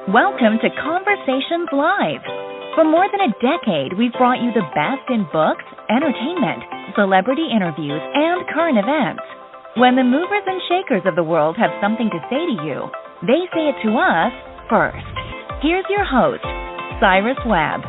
Welcome to Conversations Live. For more than a decade, we've brought you the best in books, entertainment, celebrity interviews, and current events. When the movers and shakers of the world have something to say to you, they say it to us first. Here's your host, Cyrus Webb.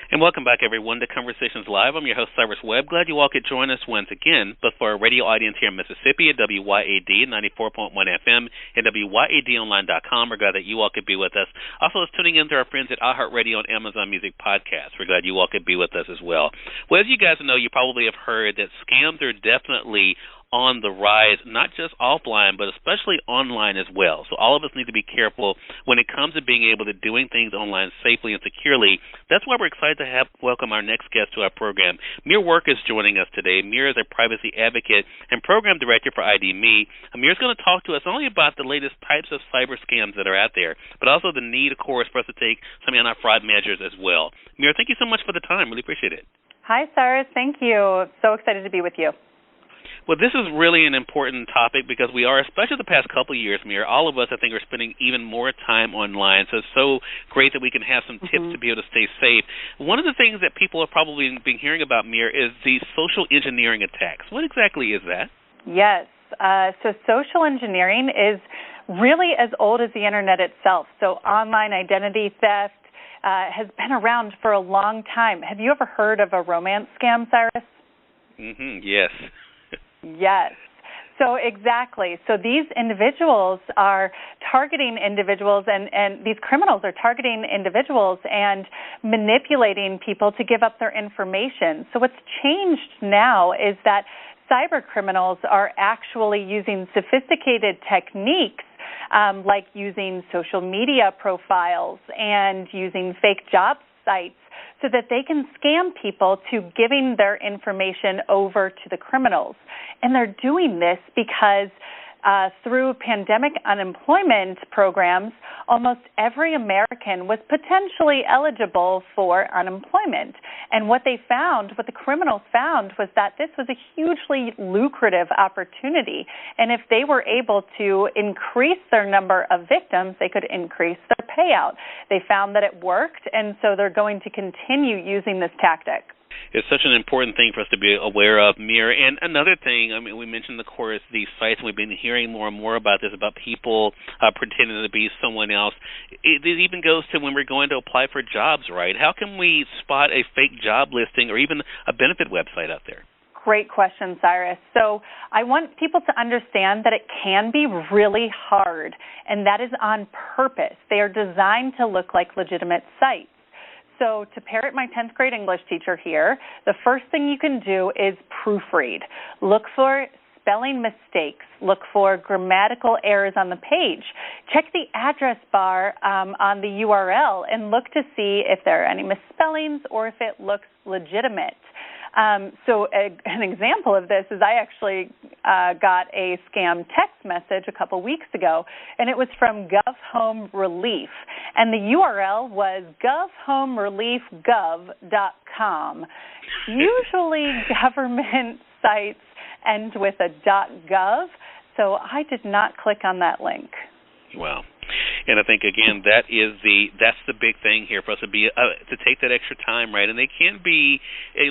And welcome back, everyone, to Conversations Live. I'm your host, Cyrus Webb. Glad you all could join us once again. But for our radio audience here in Mississippi at WYAD 94.1 FM and WYADonline.com, we're glad that you all could be with us. Also, it's tuning in to our friends at iHeartRadio and Amazon Music Podcasts. We're glad you all could be with us as well. Well, as you guys know, you probably have heard that scams are definitely on the rise, not just offline, but especially online as well. So all of us need to be careful when it comes to being able to doing things online safely and securely. That's why we're excited to welcome our next guest to our program. Amir Work is joining us today. Amir is a privacy advocate and program director for ID.me. Amir is going to talk to us not only about the latest types of cyber scams that are out there, but also the need, of course, for us to take some anti-fraud measures as well. Amir, thank you so much for the time. Really appreciate it. Hi, Cyrus. Thank you. So excited to be with you. Well, this is really an important topic because we are, especially the past couple of years, Mir, all of us, I think, are spending even more time online. So it's so great that we can have some tips to be able to stay safe. One of the things that people have probably been hearing about, Mir, is the social engineering attacks. What exactly is that? Yes. So social engineering is really as old as the Internet itself. So online identity theft has been around for a long time. Have you ever heard of a romance scam, Cyrus? Yes. Yes. So exactly. So these individuals are targeting individuals and these criminals are targeting individuals and manipulating people to give up their information. So what's changed now is that cyber criminals are actually using sophisticated techniques like using social media profiles and using fake job sites so that they can scam people to giving their information over to the criminals. And they're doing this because through pandemic unemployment programs, almost every American was potentially eligible for unemployment. And what they found, what the criminals found, was that this was a hugely lucrative opportunity. And if they were able to increase their number of victims, they could increase their payout. They found that it worked, and so they're going to continue using this tactic. It's such an important thing for us to be aware of, Mir. And another thing, I mean, we mentioned, of course, these sites, and we've been hearing more and more about this, about people pretending to be someone else. It even goes to when we're going to apply for jobs, right? How can we spot a fake job listing or even a benefit website out there? Great question, Cyrus. So I want people to understand that it can be really hard, and that is on purpose. They are designed to look like legitimate sites. So to parrot my 10th grade English teacher here, the first thing you can do is proofread. Look for spelling mistakes. Look for grammatical errors on the page. Check the address bar on the URL and look to see if there are any misspellings or if it looks legitimate. So an example of this is I actually got a scam text message a couple weeks ago, and it was from GovHome Relief. And the URL was govhomereliefgov.com. Usually government sites end with a .gov, so I did not click on that link. Wow. And I think, again, that's the big thing here for us to be to take that extra time, right? And they can be,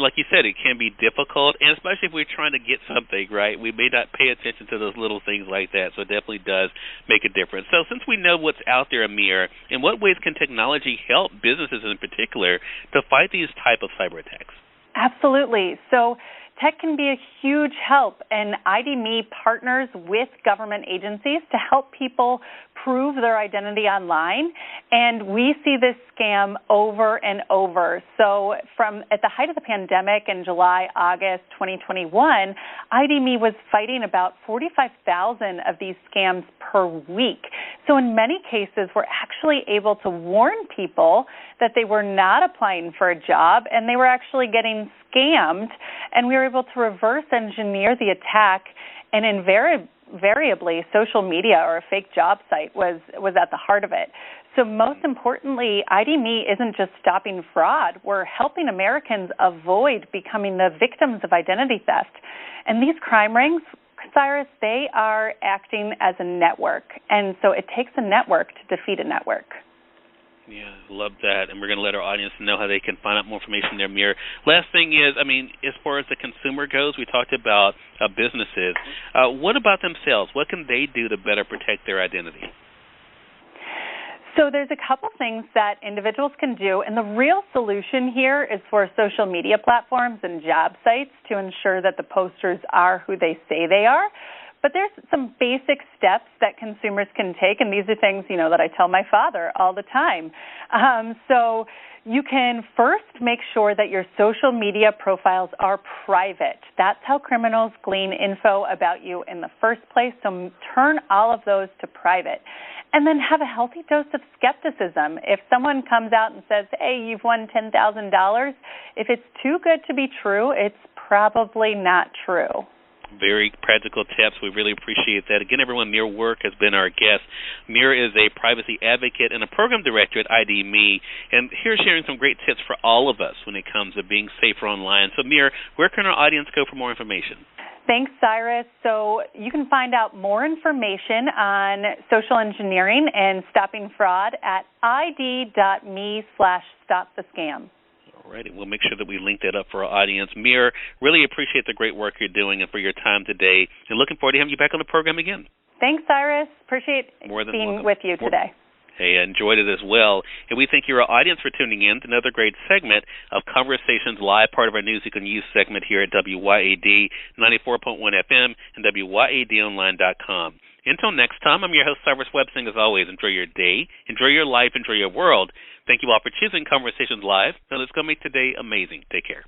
like you said, it can be difficult, and especially if we're trying to get something, right? We may not pay attention to those little things like that, so it definitely does make a difference. So since we know what's out there, Amir, in what ways can technology help businesses in particular to fight these type of cyber attacks? Absolutely. So tech can be a huge help, and ID.me partners with government agencies to help people prove their identity online, and we see this scam over and over. So from at the height of the pandemic in July, August 2021, ID.me was fighting about 45,000 of these scams per week. So in many cases, we're actually able to warn people that they were not applying for a job and they were actually getting scammed, and we were able to reverse engineer the attack, and invariably social media or a fake job site was at the heart of it. So most importantly, ID.me isn't just stopping fraud. We're helping Americans avoid becoming the victims of identity theft. And these crime rings Cyrus, they are acting as a network, and so it takes a network to defeat a network. Yeah, love that, and we're going to let our audience know how they can find out more information there, Mir. Last thing is, as far as the consumer goes, we talked about businesses. What about themselves? What can they do to better protect their identity? So there's a couple things that individuals can do, and the real solution here is for social media platforms and job sites to ensure that the posters are who they say they are. But there's some basic steps that consumers can take, and these are things, that I tell my father all the time. So you can first make sure that your social media profiles are private. That's how criminals glean info about you in the first place, so turn all of those to private. And then have a healthy dose of skepticism. If someone comes out and says, hey, you've won $10,000, if it's too good to be true, it's probably not true. Very practical tips. We really appreciate that. Again, everyone, Mir Work has been our guest. Mir is a privacy advocate and a program director at ID.me, and here sharing some great tips for all of us when it comes to being safer online. So, Mir, where can our audience go for more information? Thanks, Cyrus. So you can find out more information on social engineering and stopping fraud at id.me/stopthescam. All right, and we'll make sure that we link that up for our audience. Mir, really appreciate the great work you're doing and for your time today, and looking forward to having you back on the program again. Thanks, Cyrus. Appreciate being with you today. Hey, I enjoyed it as well. And we thank your audience for tuning in to another great segment of Conversations Live, part of our News You Can Use segment here at WYAD 94.1 FM and WYADonline.com. Until next time, I'm your host, Cyrus Websing. As always, enjoy your day, enjoy your life, enjoy your world. Thank you all for choosing Conversations Live. Now let's go make today amazing. Take care.